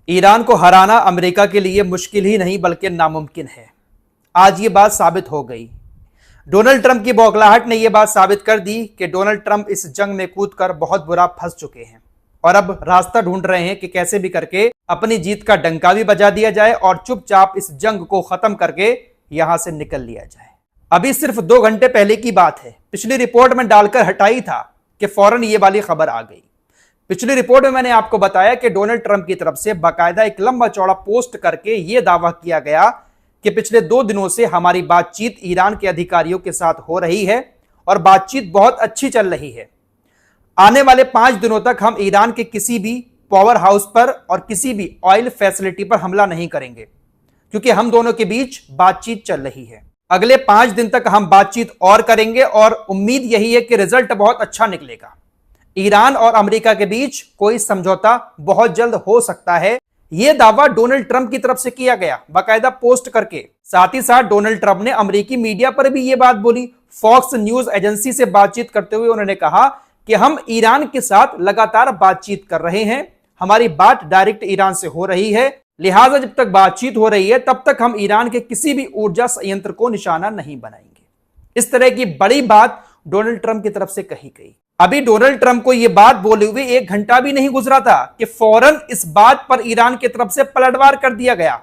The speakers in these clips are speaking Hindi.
ईरान को हराना अमेरिका के लिए मुश्किल ही नहीं बल्कि नामुमकिन है। आज ये बात साबित हो गई। डोनाल्ड ट्रंप की बौखलाहट ने यह बात साबित कर दी कि डोनाल्ड ट्रंप इस जंग में कूदकर बहुत बुरा फंस चुके हैं और अब रास्ता ढूंढ रहे हैं कि कैसे भी करके अपनी जीत का डंका भी बजा दिया जाए और चुपचाप इस जंग को खत्म करके यहां से निकल लिया जाए। अभी सिर्फ 2 घंटे पहले की बात है। पिछली रिपोर्ट में डालकर हटाई था कि फौरन ये वाली खबर आ गई। पिछली रिपोर्ट में मैंने आपको बताया कि डोनाल्ड ट्रंप की तरफ से बाकायदा एक लंबा चौड़ा पोस्ट करके यह दावा किया गया कि पिछले 2 दिनों से हमारी बातचीत ईरान के अधिकारियों के साथ हो रही है और बातचीत बहुत अच्छी चल रही है। आने वाले 5 दिनों तक हम ईरान के किसी भी पावर हाउस पर और किसी भी ऑयल फैसिलिटी पर हमला नहीं करेंगे क्योंकि हम दोनों के बीच बातचीत चल रही है। अगले 5 दिन तक हम बातचीत और करेंगे और उम्मीद यही है कि रिजल्ट बहुत अच्छा निकलेगा। ईरान और अमेरिका के बीच कोई समझौता बहुत जल्द हो सकता है। यह दावा डोनाल्ड ट्रंप की तरफ से किया गया बाकायदा पोस्ट करके। साथ ही साथ डोनाल्ड ट्रंप ने अमेरिकी मीडिया पर भी यह बात बोली। फॉक्स न्यूज एजेंसी से बातचीत करते हुए उन्होंने कहा कि हम ईरान के साथ लगातार बातचीत कर रहे हैं। हमारी बात डायरेक्ट ईरान से हो रही है, लिहाजा जब तक बातचीत हो रही है तब तक हम ईरान के किसी भी ऊर्जा संयंत्र को निशाना नहीं बनाएंगे। इस तरह की बड़ी बात डोनाल्ड ट्रंप की तरफ से कही गई। अभी डोनाल्ड ट्रंप को यह बात बोले हुए 1 घंटा भी नहीं गुजरा था कि फौरन इस बात पर ईरान की तरफ से पलटवार कर दिया गया।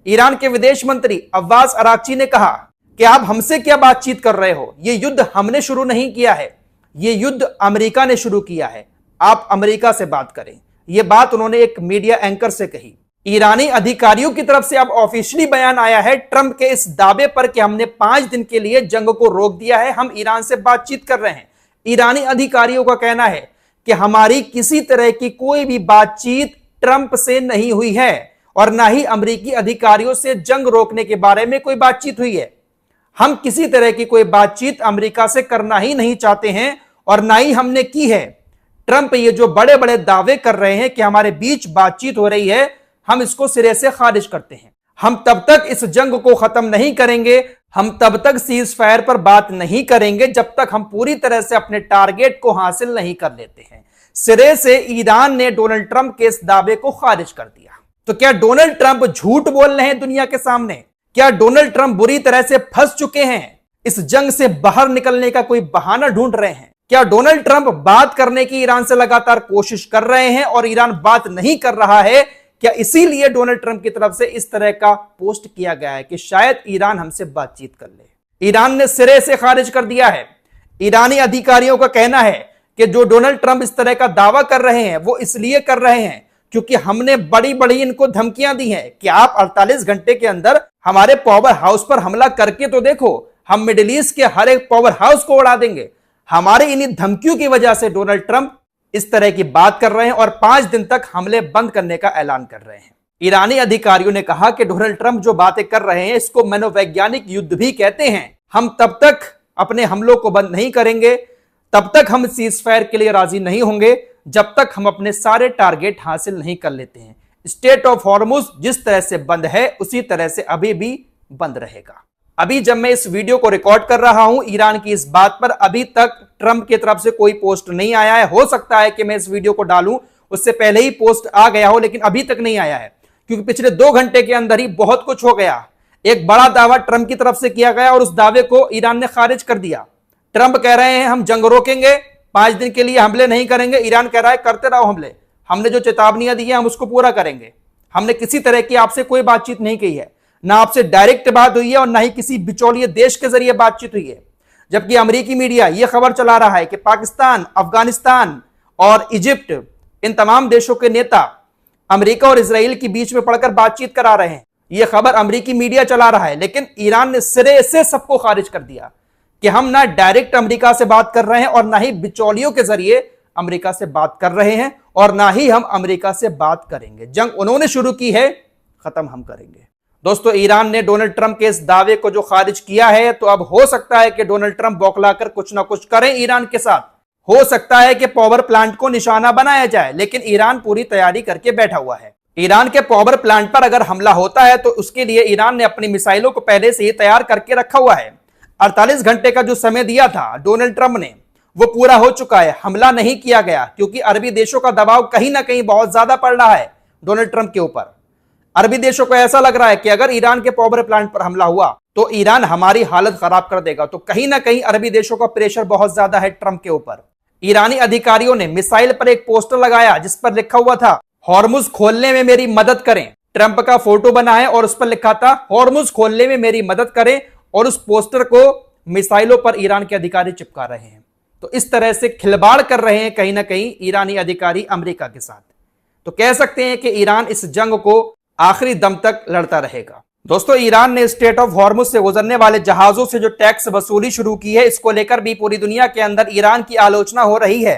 ईरान के विदेश मंत्री अब्बास अराक्ची ने कहा कि आप हमसे क्या बातचीत कर रहे हो, यह युद्ध हमने शुरू नहीं किया है, यह युद्ध अमेरिका ने शुरू किया है, आप अमेरिका से बात करें। यह बात उन्होंने एक मीडिया एंकर से कही। ईरानी अधिकारियों की तरफ से अब ऑफिशियली बयान आया है ट्रंप के इस दावे पर कि हमने 5 दिन के लिए जंग को रोक दिया है, हम ईरान से बातचीत कर रहे हैं। ईरानी अधिकारियों का कहना है कि हमारी किसी तरह की कोई भी बातचीत ट्रंप से नहीं हुई है और ना ही अमेरिकी अधिकारियों से जंग रोकने के बारे में कोई बातचीत हुई है। हम किसी तरह की कोई बातचीत अमेरिका से करना ही नहीं चाहते हैं और ना ही हमने की है। ट्रंप ये जो बड़े बड़े दावे कर रहे हैं कि हमारे बीच बातचीत हो रही है, हम इसको सिरे से खारिज करते हैं। हम तब तक इस जंग को खत्म नहीं करेंगे, हम तब तक सीज फायर पर बात नहीं करेंगे जब तक हम पूरी तरह से अपने टारगेट को हासिल नहीं कर लेते हैं। सिरे से ईरान ने डोनाल्ड ट्रंप के इस दावे को खारिज कर दिया। तो क्या डोनाल्ड ट्रंप झूठ बोल रहे हैं दुनिया के सामने? क्या डोनाल्ड ट्रंप बुरी तरह से फंस चुके हैं? इस जंग से बाहर निकलने का कोई बहाना ढूंढ रहे हैं? क्या डोनाल्ड ट्रंप बात करने की ईरान से लगातार कोशिश कर रहे हैं और ईरान बात नहीं कर रहा है? क्या इसीलिए डोनाल्ड ट्रंप की तरफ से इस तरह का पोस्ट किया गया है कि शायद ईरान हमसे बातचीत कर ले? ईरान ने सिरे से खारिज कर दिया है। ईरानी अधिकारियों का कहना है कि जो डोनाल्ड ट्रंप इस तरह का दावा कर रहे हैं वो इसलिए कर रहे हैं क्योंकि हमने बड़ी बड़ी इनको धमकियां दी हैं कि आप 48 घंटे के अंदर हमारे पावर हाउस पर हमला करके तो देखो, हम मिडिल ईस्ट के हर एक पावर हाउस को उड़ा देंगे। हमारे इन्हीं धमकियों की वजह से डोनाल्ड ट्रंप इस तरह की बात कर रहे हैं और 5 दिन तक हमले बंद करने का ऐलान कर रहे हैं। ईरानी अधिकारियों ने कहा कि डोनाल्ड ट्रंप जो बातें कर रहे हैं इसको मनोवैज्ञानिक युद्ध भी कहते हैं। हम तब तक अपने हमलों को बंद नहीं करेंगे, तब तक हम सीज फायर के लिए राजी नहीं होंगे जब तक हम अपने सारे टारगेट हासिल नहीं कर लेते हैं। स्टेट ऑफ हॉर्मुज जिस तरह से बंद है उसी तरह से अभी भी बंद रहेगा। अभी जब मैं इस वीडियो को रिकॉर्ड कर रहा हूं ईरान की इस बात पर अभी तक ट्रंप की तरफ से कोई पोस्ट नहीं आया है। हो सकता है कि मैं इस वीडियो को डालूं उससे पहले ही पोस्ट आ गया हो, लेकिन अभी तक नहीं आया है क्योंकि पिछले 2 घंटे के अंदर ही बहुत कुछ हो गया। एक बड़ा दावा ट्रंप की तरफ से किया गया और उस दावे को ईरान ने खारिज कर दिया। ट्रंप कह रहे हैं हम जंग रोकेंगे, 5 दिन के लिए हमले नहीं करेंगे। ईरान कह रहा है करते रहो हमले, हमने जो चेतावनियां दी है हम उसको पूरा करेंगे। हमने किसी तरह की आपसे कोई बातचीत नहीं की है, ना आपसे डायरेक्ट बात हुई है और ना ही किसी बिचौलिए देश के जरिए बातचीत हुई है। जबकि अमेरिकी मीडिया यह खबर चला रहा है कि पाकिस्तान, अफगानिस्तान और इजिप्ट, इन तमाम देशों के नेता अमेरिका और इजराइल के बीच में पड़कर बातचीत करा रहे हैं। यह खबर अमेरिकी मीडिया चला रहा है, लेकिन ईरान ने सिरे से सबको खारिज कर दिया कि हम ना डायरेक्ट अमेरिका से बात कर रहे हैं और ना ही बिचौलियों के जरिए अमेरिका से बात कर रहे हैं और ना ही हम अमेरिका से बात करेंगे। जंग उन्होंने शुरू की है, खत्म हम करेंगे। दोस्तों, ईरान ने डोनाल्ड ट्रंप के इस दावे को जो खारिज किया है तो अब हो सकता है कि डोनाल्ड ट्रंप बौखलाकर कुछ ना कुछ करें ईरान के साथ। हो सकता है कि पावर प्लांट को निशाना बनाया जाए, लेकिन ईरान पूरी तैयारी करके बैठा हुआ है। ईरान के पावर प्लांट पर अगर हमला होता है तो उसके लिए ईरान ने अपनी मिसाइलों को पहले से ही तैयार करके रखा हुआ है। 48 घंटे का जो समय दिया था डोनाल्ड ट्रंप ने वो पूरा हो चुका है। हमला नहीं किया गया क्योंकि अरबी देशों का दबाव कहीं ना कहीं बहुत ज्यादा पड़ रहा है। डोनाल्ड ट्रंप के ऊपर। अरबी देशों को ऐसा लग रहा है कि अगर ईरान के पावर प्लांट पर हमला हुआ तो ईरान हमारी हालत खराब कर देगा। तो कहीं ना कहीं अरबी देशों का प्रेशर बहुत ज्यादा है ट्रंप के ऊपर। ईरानी अधिकारियों ने मिसाइल पर एक पोस्टर लगाया जिस पर लिखा हुआ था हॉर्मुज खोलने में मेरी मदद करें। ट्रंप का फोटो बना है और उस पर लिखा था हॉर्मुज खोलने में मेरी मदद करें, और उस पोस्टर को मिसाइलों पर ईरान के अधिकारी चिपका रहे हैं। तो इस तरह से खिलवाड़ कर रहे हैं कहीं ना कहीं ईरानी अधिकारी अमेरिका के साथ। तो कह सकते हैं कि ईरान इस जंग को आखिरी दम तक लड़ता रहेगा। दोस्तों, ईरान ने स्ट्रेट ऑफ हॉर्मुज से गुजरने वाले जहाजों से जो टैक्स वसूली शुरू की है, इसको लेकर भी पूरी दुनिया के अंदर ईरान की आलोचना हो रही है।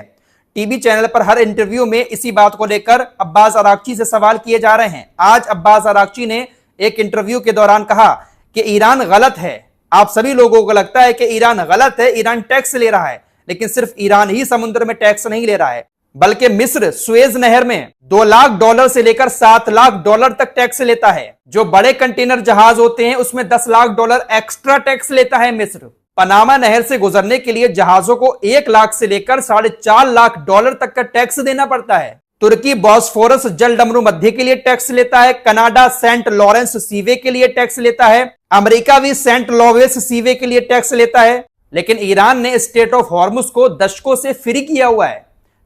टीवी चैनल पर हर इंटरव्यू में इसी बात को लेकर अब्बास अरागची से सवाल किए जा रहे हैं। आज अब्बास अरागची ने एक इंटरव्यू के दौरान कहा कि ईरान गलत है। आप सभी लोगों को लगता है कि ईरान गलत है, ईरान टैक्स ले रहा है, लेकिन सिर्फ ईरान ही समुद्र में टैक्स नहीं ले रहा है, बल्कि मिस्र सुएज नहर में $2 लाख से लेकर $7 लाख तक टैक्स लेता है। जो बड़े कंटेनर जहाज होते हैं उसमें $10 लाख एक्स्ट्रा टैक्स लेता है मिस्र। पनामा नहर से गुजरने के लिए जहाजों को 1 लाख से लेकर $4.5 लाख तक का टैक्स देना पड़ता है। तुर्की बॉस्फोरस जल डमरू मध्य के लिए टैक्स लेता है। कनाडा सेंट लॉरेंस सीवे के लिए टैक्स लेता है। अमेरिका भी सेंट लॉरेंस सीवे के लिए टैक्स लेता है। लेकिन ईरान ने स्ट्रेट ऑफ हॉर्मुज को दशकों से फ्री किया हुआ है।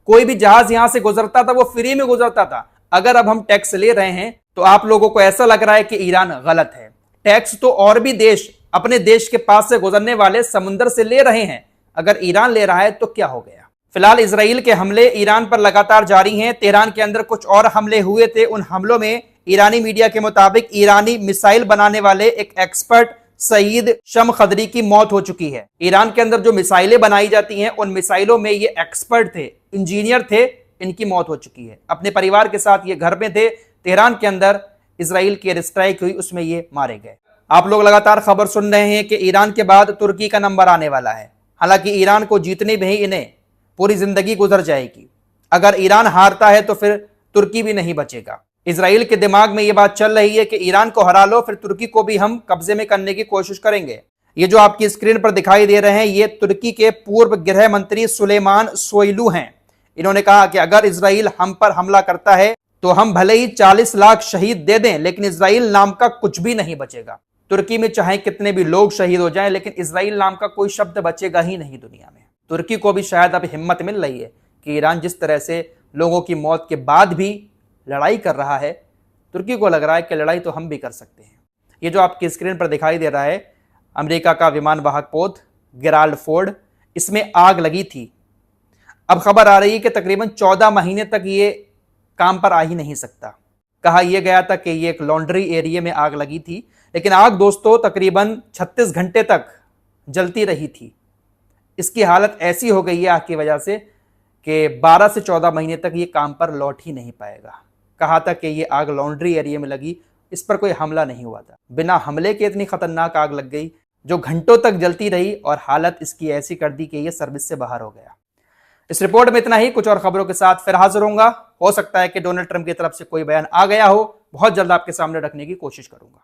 कोई भी जहाज यहां से गुजरता था वो फ्री में गुजरता था। अगर अब हम टैक्स ले रहे हैं तो आप लोगों को ऐसा लग रहा है कि ईरान गलत है। टैक्स तो और भी देश अपने देश के पास से गुजरने वाले समुद्र से ले रहे हैं, अगर ईरान ले रहा है तो क्या हो गया। फिलहाल इजराइल के हमले ईरान पर लगातार जारी हैं। तेहरान के अंदर कुछ और हमले हुए थे। उन हमलों में ईरानी मीडिया के मुताबिक ईरानी मिसाइल बनाने वाले एक एक्सपर्ट सईद शमखदरी की मौत हो चुकी है। ईरान के अंदर जो मिसाइलें बनाई जाती हैं उन मिसाइलों में ये एक्सपर्ट थे, इंजीनियर थे, इनकी मौत हो चुकी है। अपने परिवार के साथ ये घर में थे। तेहरान के अंदर इजराइल की एयर स्ट्राइक हुई, उसमें ये मारे गए। आप लोग लगातार खबर सुन रहे हैं कि ईरान के बाद तुर्की का नंबर आने वाला है। हालांकि ईरान को जीतने में ही इन्हें पूरी जिंदगी गुजर जाएगी। अगर ईरान हारता है तो फिर तुर्की भी नहीं बचेगा। इजराइल के दिमाग में यह बात चल रही है कि ईरान को हरा लो, फिर तुर्की को भी हम कब्जे में करने की कोशिश करेंगे। ये जो आपकी स्क्रीन पर दिखाई दे रहे हैं ये तुर्की के पूर्व गृह मंत्री सुलेमान सोइलू हैं। इन्होंने कहा कि अगर इजराइल हम पर हमला करता है तो हम भले ही 40 लाख शहीद दे दें, लेकिन इजराइल नाम का कुछ भी नहीं बचेगा। तुर्की में चाहे कितने भी लोग शहीद हो जाएं, लेकिन इजराइल नाम का कोई शब्द बचेगा ही नहीं दुनिया में। तुर्की को भी शायद अब हिम्मत मिल रही है कि ईरान जिस तरह से लोगों की मौत के बाद भी लड़ाई कर रहा है, तुर्की को लग रहा है कि लड़ाई तो हम भी कर सकते हैं। ये जो आपकी स्क्रीन पर दिखाई दे रहा है अमेरिका का विमान वाहक पोत गेराल्ड फोर्ड, इसमें आग लगी थी। अब खबर आ रही है कि तकरीबन 14 महीने तक ये काम पर आ ही नहीं सकता। कहा यह गया था कि ये एक लॉन्ड्री एरिया में आग लगी थी, लेकिन आग दोस्तों तकरीबन 36 घंटे तक जलती रही थी। इसकी हालत ऐसी हो गई है आग की वजह से कि 12 से 14 महीने तक ये काम पर लौट ही नहीं पाएगा। कहा था कि ये आग लॉन्ड्री एरिया में लगी, इस पर कोई हमला नहीं हुआ था। बिना हमले के इतनी खतरनाक आग लग गई जो घंटों तक जलती रही और हालत इसकी ऐसी कर दी कि ये सर्विस से बाहर हो गया। इस रिपोर्ट में इतना ही। कुछ और खबरों के साथ फिर हाजिर होऊंगा। हो सकता है कि डोनाल्ड ट्रंप की तरफ से कोई बयान आ गया हो, बहुत जल्द आपके सामने रखने की कोशिश करूंगा।